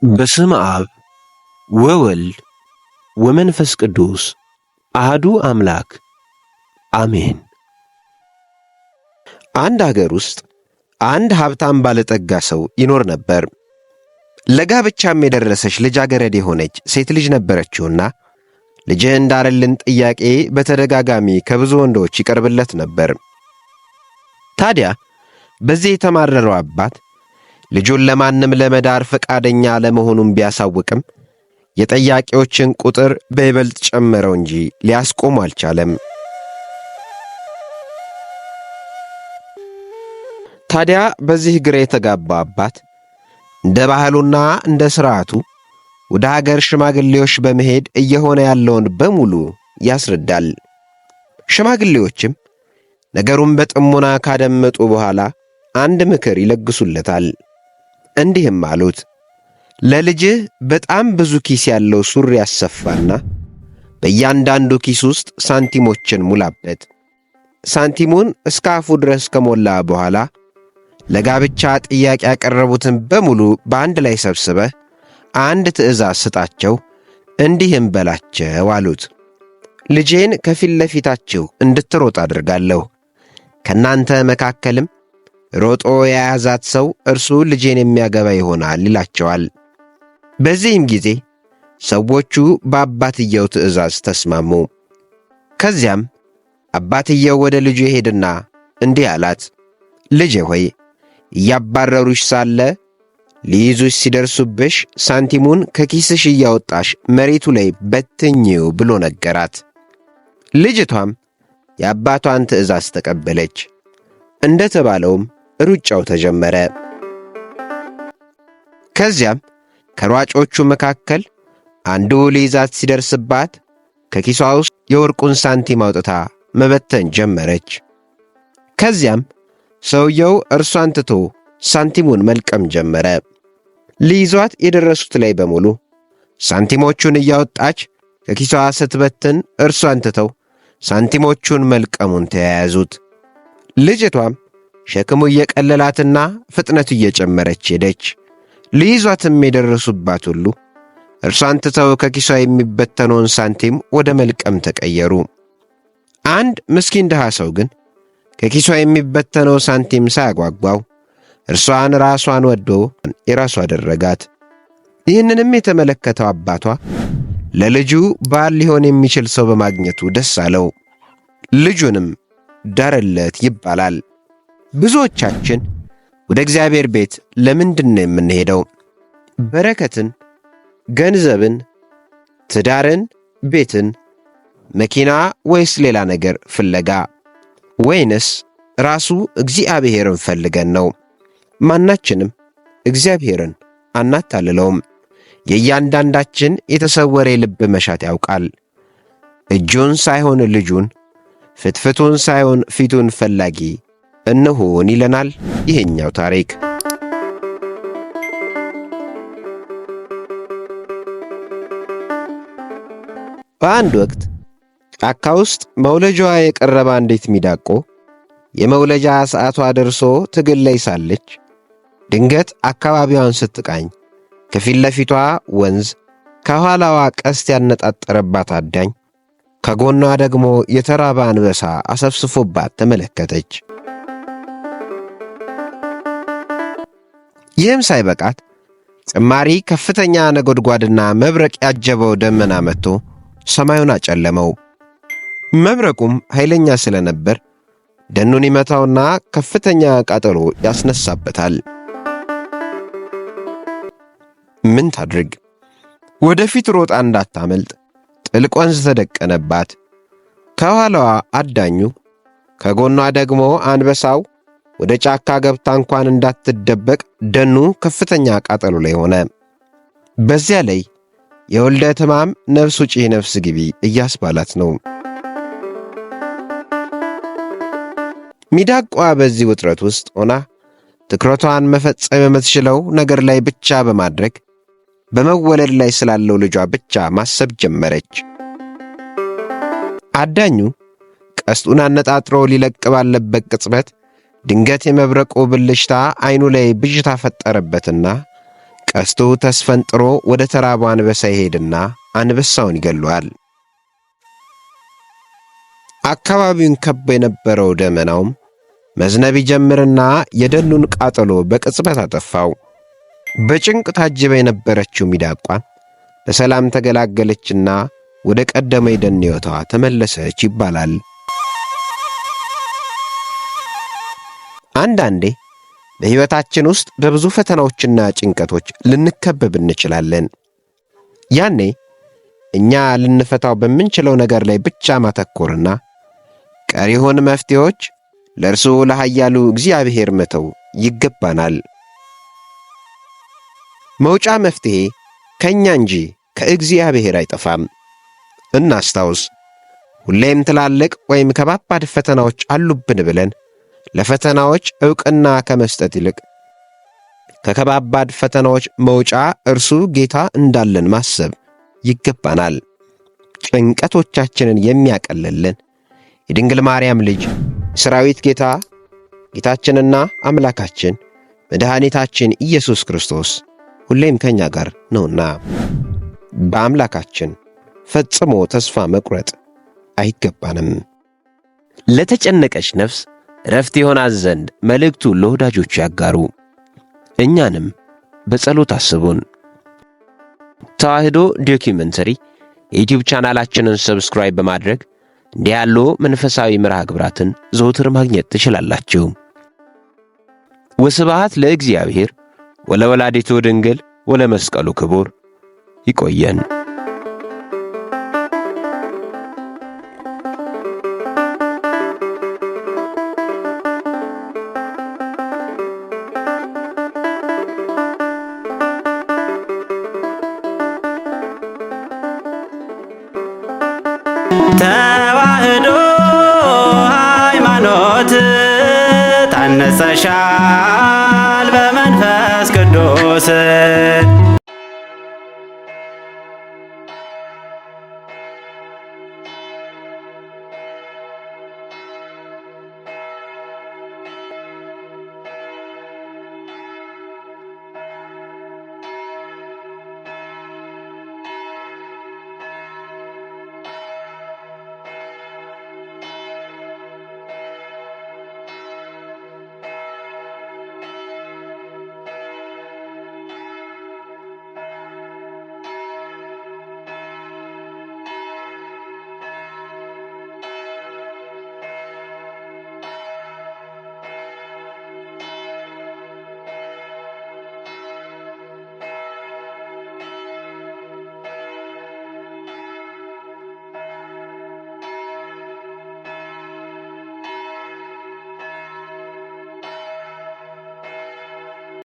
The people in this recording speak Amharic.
በስመ አብ ወወልድ ወመንፈስ ቅዱስ አሐዱ አምላክ አሜን። አንድ ሀገር ውስጥ አንድ ሀብታም ባለጠጋ ሰው ይኖር ነበር። ለጋብቻም የደረሰች ልጃገረድ የሆነች ሴት ልጅ ነበረችውና ልጅህ እንዳረልን ጥያቄ በተደጋጋሚ ከብዙ ወንዶች ይቀርብለት ነበር። ታዲያ በዚህ የተማረረው አባት ልጁን ለማንም ለመዳር ፈቃደኛ ለመሆኑን ቢያሳውቅም የጠያቂዎችን ቁጥር በይበልጥ ጨመረው እንጂ ሊያስቆም አልቻለም። ታዲያ በዚህ ግራ የተጋባ አባት እንደ ባህሉና እንደ ሥርዓቱ ወደ ሀገር ሽማግሌዎች በመሄድ እየሆነ ያለውን በሙሉ ያስረዳል። ሽማግሌዎችም ነገሩን በጥሞና ካደመጡ በኋላ አንድ ምክር ይለግሱለታል። እንዲህም አሉት፣ ለልጅህ በጣም ብዙ ኪስ ያለው ሱሪ ያሰፋና በእያንዳንዱ ኪስ ውስጥ ሳንቲሞችን ሙላበት። ሳንቲሙን እስከ አፉ ድረስ ከሞላ በኋላ ለጋብቻ ጥያቄ ያቀረቡትን በሙሉ በአንድ ላይ ሰብስበህ አንድ ትእዛዝ ስጣቸው፣ እንዲህም በላቸው አሉት። ልጄን ከፊት ለፊታችሁ እንድትሮጥ አድርጋለሁ። ከእናንተ መካከልም ሮጦ የያዛት ሰው እርሱ ልጄን የሚያገባ ይሆናል ይላቸዋል። በዚህም ጊዜ ሰዎቹ በአባትየው ትእዛዝ ተስማሙ። ከዚያም አባትየው ወደ ልጁ ሄድና እንዲህ አላት፣ ልጄ ሆይ እያባረሩሽ ሳለ ሊይዙሽ ሲደርሱብሽ ሳንቲሙን ከኪስሽ እያወጣሽ መሬቱ ላይ በትኝው ብሎ ነገራት። ልጅቷም የአባቷን ትእዛዝ ተቀበለች። እንደ ተባለውም ሩጫው ተጀመረ። ከዚያም ከሯጮቹ መካከል አንዱ ሊይዛት ሲደርስባት ከኪሷ ውስጥ የወርቁን ሳንቲም አውጥታ መበተን ጀመረች። ከዚያም ሰውየው እርሷን ትቶ ሳንቲሙን መልቀም ጀመረ። ሊይዟት የደረሱት ላይ በሙሉ ሳንቲሞቹን እያወጣች ከኪሷ ስትበትን እርሷን ትተው ሳንቲሞቹን መልቀሙን ተያያዙት። ልጅቷም ሸክሙ እየቀለላትና ፍጥነቱ እየጨመረች ሄደች። ሊይዟትም የደረሱባት ሁሉ እርሷን ትተው ከኪሷ የሚበተነውን ሳንቲም ወደ መልቀም ተቀየሩ። አንድ ምስኪን ድሃ ሰው ግን ከኪሷ የሚበተነው ሳንቲም ሳያጓጓው እርሷን ራሷን ወዶ የራሱ አደረጋት። ይህንንም የተመለከተው አባቷ ለልጁ ባል ሊሆን የሚችል ሰው በማግኘቱ ደስ አለው። ልጁንም ዳረለት ይባላል። ብዙዎቻችን ወደ እግዚአብሔር ቤት ለምንድን ነው የምንሄደው? በረከትን፣ ገንዘብን፣ ትዳርን፣ ቤትን፣ መኪና ወይስ ሌላ ነገር ፍለጋ? ወይንስ ራሱ እግዚአብሔርን ፈልገን ነው? ማናችንም እግዚአብሔርን አናታልለውም። የእያንዳንዳችን የተሰወረ የልብ መሻት ያውቃል። እጁን ሳይሆን ልጁን፣ ፍትፍቱን ሳይሆን ፊቱን ፈላጊ እንሁን ይለናል ይሄኛው ታሪክ። በአንድ ወቅት ጫካ ውስጥ መውለጃዋ የቀረበ አንዲት ሚዳቆ የመውለጃ ሰዓቷ ደርሶ ትግል ላይ ሳለች ድንገት አካባቢዋን ስትቃኝ ከፊት ለፊቷ ወንዝ፣ ከኋላዋ ቀስት ያነጣጠረባት አዳኝ፣ ከጎኗ ደግሞ የተራበ አንበሳ አሰፍስፎባት ተመለከተች። ይህም ሳይበቃት ጭማሪ ከፍተኛ ነጎድጓድና መብረቅ ያጀበው ደመና መጥቶ ሰማዩን አጨለመው። መብረቁም ኃይለኛ ስለነበር ደኑን ይመታውና ከፍተኛ ቃጠሎ ያስነሳበታል። ምን ታድርግ? ወደፊት ሮጣ እንዳታመልጥ ጥልቅ ወንዝ ተደቀነባት። ከኋላዋ አዳኙ፣ ከጎኗ ደግሞ አንበሳው ወደ ጫካ ገብታ እንኳን እንዳትደበቅ ደኑ ከፍተኛ ቃጠሎ ላይ ሆነ። በዚያ ላይ የውልደት ሕማም ነፍስ ውጪ ነፍስ ግቢ እያስባላት ነው። ሚዳቋ በዚህ ውጥረት ውስጥ ሆና ትኩረቷን መፈጸም የምትችለው ነገር ላይ ብቻ በማድረግ በመወለድ ላይ ስላለው ልጇ ብቻ ማሰብ ጀመረች። አዳኙ ቀስቱን አነጣጥሮ ሊለቅ ባለበት ቅጽበት ድንገት የመብረቁ ብልሽታ አይኑ ላይ ብዥታ ፈጠረበትና ቀስቱ ተስፈንጥሮ ወደ ተራበው አንበሳ ይሄድና አንበሳውን ይገለዋል። አካባቢውን ከቦ የነበረው ደመናውም መዝነብ ይጀምርና የደኑን ቃጠሎ በቅጽበት አጠፋው። በጭንቅ ታጅባ የነበረችው ሚዳቋ በሰላም ተገላገለችና ወደ ቀደመ የደን ሕይወቷ ተመለሰች ይባላል። አንዳንዴ በሕይወታችን ውስጥ በብዙ ፈተናዎችና ጭንቀቶች ልንከበብ እንችላለን። ያኔ እኛ ልንፈታው በምንችለው ነገር ላይ ብቻ ማተኮርና ቀሪውን መፍትሄዎች ለእርሱ ለኃያሉ እግዚአብሔር መተው ይገባናል። መውጫ መፍትሄ ከእኛ እንጂ ከእግዚአብሔር አይጠፋም። እናስታውስ፣ ሁሌም ትላልቅ ወይም ከባባድ ፈተናዎች አሉብን ብለን ለፈተናዎች ዕውቅና ከመስጠት ይልቅ ከከባባድ ፈተናዎች መውጫ እርሱ ጌታ እንዳለን ማሰብ ይገባናል። ጭንቀቶቻችንን የሚያቀልልን የድንግል ማርያም ልጅ ሰራዊት ጌታ ጌታችንና አምላካችን መድኃኒታችን ኢየሱስ ክርስቶስ ሁሌም ከኛ ጋር ነውና በአምላካችን ፈጽሞ ተስፋ መቁረጥ አይገባንም። ለተጨነቀች ነፍስ ረፍት ይሆናት ዘንድ መልእክቱ ለወዳጆቹ ያጋሩ። እኛንም በጸሎት አስቡን። ተዋህዶ ዶኪመንተሪ የዩቲዩብ ቻናላችንን ሰብስክራይብ በማድረግ እንዲህ ያሉ መንፈሳዊ መርሃ ግብራትን ዘወትር ማግኘት ትችላላችሁ። ወስብሐት ለእግዚአብሔር ወለወላዲቱ ድንግል ወለመስቀሉ ክቡር። ይቆየን። ተዋህዶ ሃይማኖት ታነጸሻል በመንፈስ ቅዱስ